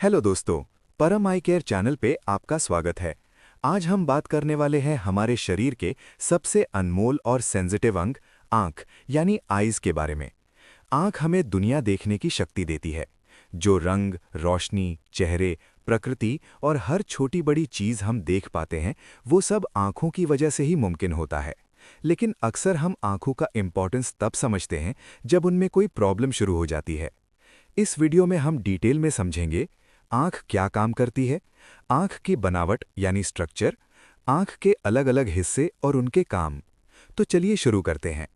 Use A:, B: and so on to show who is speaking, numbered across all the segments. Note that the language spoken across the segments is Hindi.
A: हेलो दोस्तों, परम आई केयर चैनल पे आपका स्वागत है। आज हम बात करने वाले हैं हमारे शरीर के सबसे अनमोल और सेंसिटिव अंग आँख यानी आइज़ के बारे में। आँख हमें दुनिया देखने की शक्ति देती है। जो रंग, रोशनी, चेहरे, प्रकृति और हर छोटी बड़ी चीज़ हम देख पाते हैं, वो सब आँखों की वजह से ही मुमकिन होता है। लेकिन अक्सर हम आँखों का इम्पोर्टेंस तब समझते हैं जब उनमें कोई प्रॉब्लम शुरू हो जाती है। इस वीडियो में हम डिटेल में समझेंगे आँख क्या काम करती है, आँख की बनावट यानी स्ट्रक्चर, आँख के अलग अलग हिस्से और उनके काम। तो चलिए शुरू करते हैं।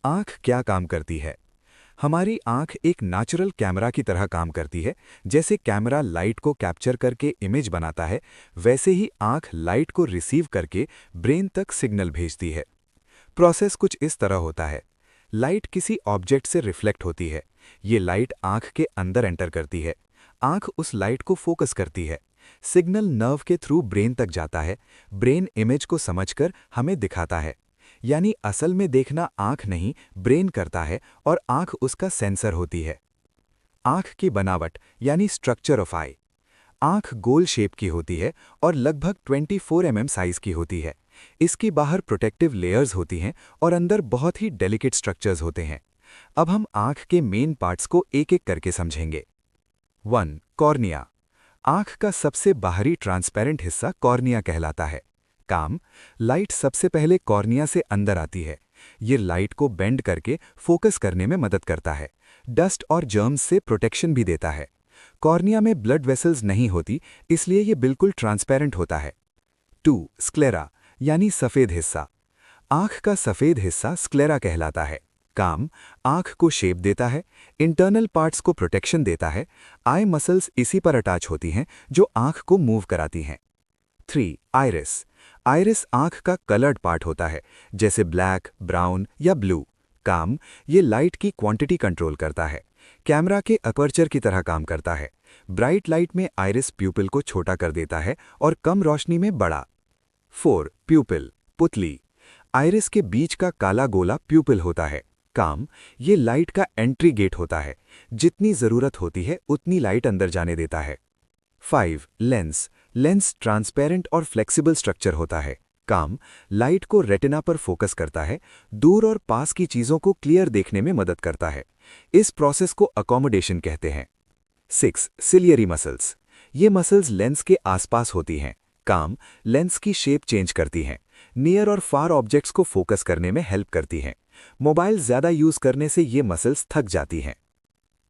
A: आँख क्या काम करती है? हमारी आँख एक नेचुरल कैमरा की तरह काम करती है। जैसे कैमरा लाइट को कैप्चर करके इमेज बनाता है, वैसे ही आँख लाइट को रिसीव करके ब्रेन तक सिग्नल भेजती है। प्रोसेस कुछ इस तरह होता है। लाइट किसी ऑब्जेक्ट से रिफ्लेक्ट होती है। ये लाइट आँख के अंदर एंटर करती है। आँख उस लाइट को फोकस करती है। सिग्नल नर्व के थ्रू ब्रेन तक जाता है। ब्रेन इमेज को समझकर हमें दिखाता है। यानी असल में देखना आँख नहीं, ब्रेन करता है और आँख उसका सेंसर होती है। आँख की बनावट यानी स्ट्रक्चर ऑफ आई। आँख गोल शेप की होती है और लगभग 24 mm साइज की होती है। इसकी बाहर प्रोटेक्टिव लेयर्स होती हैं और अंदर बहुत ही डेलिकेट स्ट्रक्चर्स होते हैं। अब हम आँख के मेन पार्ट्स को एक एक करके समझेंगे। 1. कॉर्निया। आँख का सबसे बाहरी ट्रांसपेरेंट हिस्सा कॉर्निया कहलाता है। काम: लाइट सबसे पहले कॉर्निया से अंदर आती है। ये लाइट को बेंड करके फोकस करने में मदद करता है। डस्ट और जर्म्स से प्रोटेक्शन भी देता है। कॉर्निया में ब्लड वेसल्स नहीं होती, इसलिए ये बिल्कुल ट्रांसपेरेंट होता है। 2. स्क्लेरा यानी सफ़ेद हिस्सा। आँख का सफ़ेद हिस्सा स्क्लेरा कहलाता है। काम: आँख को शेप देता है, इंटरनल पार्ट्स को प्रोटेक्शन देता है। आई मसल्स इसी पर अटैच होती हैं जो आँख को मूव कराती हैं। 3. आइरिस। आइरिस आँख का कलर्ड पार्ट होता है, जैसे ब्लैक, ब्राउन या ब्लू। काम: ये लाइट की क्वांटिटी कंट्रोल करता है। कैमरा के अपर्चर की तरह काम करता है। ब्राइट लाइट में आइरिस प्यूपिल को छोटा कर देता है और कम रोशनी में बड़ा। 4. प्यूपिल पुतली। आइरिस के बीच का काला गोला प्यूपिल होता है। काम: ये लाइट का एंट्री गेट होता है। जितनी जरूरत होती है उतनी लाइट अंदर जाने देता है। 5. लेंस। लेंस ट्रांसपेरेंट और फ्लेक्सिबल स्ट्रक्चर होता है। काम: लाइट को रेटिना पर फोकस करता है, दूर और पास की चीजों को क्लियर देखने में मदद करता है। इस प्रोसेस को अकोमोडेशन कहते हैं। 6. Ciliary muscles. ये मसल्स लेंस के आसपास होती हैं। काम: लेंस की शेप चेंज करती हैं, नियर और फार ऑब्जेक्ट्स को फोकस करने में हेल्प करती हैं। मोबाइल ज्यादा यूज करने से ये मसल्स थक जाती हैं।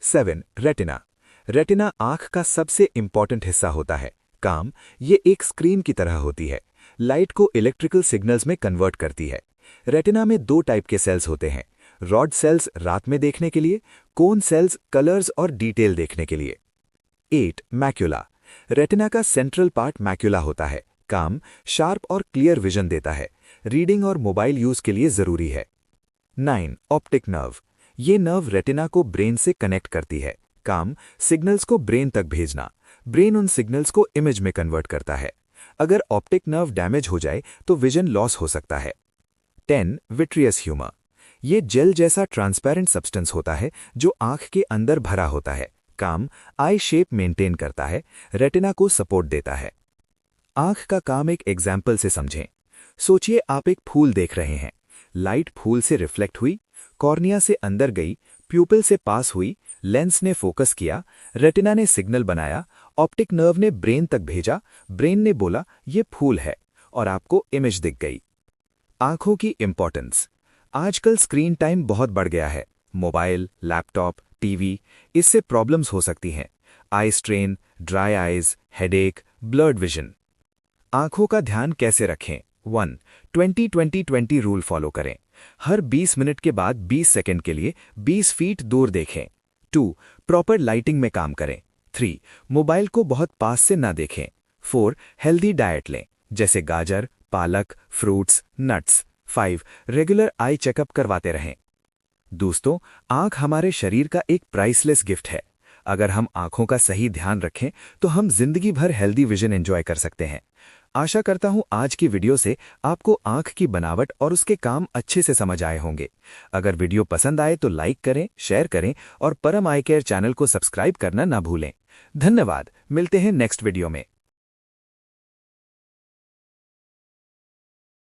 A: 7. रेटिना। रेटिना आँख का सबसे इंपॉर्टेंट हिस्सा होता है। काम: ये एक स्क्रीन की तरह होती है, लाइट को इलेक्ट्रिकल सिग्नल्स में कन्वर्ट करती है। रेटिना में 2 टाइप के सेल्स होते हैं: रॉड सेल्स रात में देखने के लिए, कोन सेल्स कलर्स और डिटेल देखने के लिए। 8. मैक्यूला। रेटिना का सेंट्रल पार्ट मैक्यूला होता है। काम: शार्प और क्लियर विजन देता है, रीडिंग और मोबाइल यूज के लिए जरूरी है। 9. Optic nerve. ये नर्व रेटिना को ब्रेन से कनेक्ट करती है। काम: सिग्नल्स को ब्रेन तक भेजना। ब्रेन उन सिग्नल्स को इमेज में कन्वर्ट करता है। अगर ऑप्टिक नर्व डैमेज हो जाए तो विजन लॉस हो सकता है। 10. Vitreous humour. ये जेल जैसा ट्रांसपेरेंट सब्सटेंस होता है जो आँख के अंदर भरा होता है। काम: आई शेप मेंटेन करता है, रेटिना को सपोर्ट देता है। आँख का काम एक एग्जाम्पल से समझें। सोचिए आप एक फूल देख रहे हैं। लाइट फूल से रिफ्लेक्ट हुई, कॉर्निया से अंदर गई, प्यूपिल से पास हुई, लेंस ने फोकस किया, रेटिना ने सिग्नल बनाया, ऑप्टिक नर्व ने ब्रेन तक भेजा, ब्रेन ने बोला ये फूल है और आपको इमेज दिख गई। आंखों की इंपॉर्टेंस। आजकल स्क्रीन टाइम बहुत बढ़ गया है। मोबाइल, लैपटॉप, टीवी, इससे प्रॉब्लम्स हो सकती हैं। Eye strain, dry eyes, headache, blurred vision. आंखों का ध्यान कैसे रखें? 1. 20-20-20 रूल फॉलो करें। हर 20 मिनट के बाद 20 सेकंड के लिए 20 फीट दूर देखें। 2. प्रॉपर लाइटिंग में काम करें। 3. मोबाइल को बहुत पास से ना देखें। 4. हेल्दी डाइट लें, जैसे गाजर, पालक, fruits, nuts. 5. Regular eye checkup करवाते रहें। दोस्तों, आंख हमारे शरीर का एक प्राइसलेस गिफ्ट है। अगर हम आंखों का सही ध्यान रखें तो हम जिंदगी भर हेल्दी विजन एंजॉय कर सकते हैं। आशा करता हूँ आज की वीडियो से आपको आंख की बनावट और उसके काम अच्छे से समझ आए होंगे। अगर वीडियो पसंद आए तो लाइक करें, शेयर करें और परम आई केयर चैनल को सब्सक्राइब करना ना भूलें। धन्यवाद, मिलते हैं नेक्स्ट वीडियो में।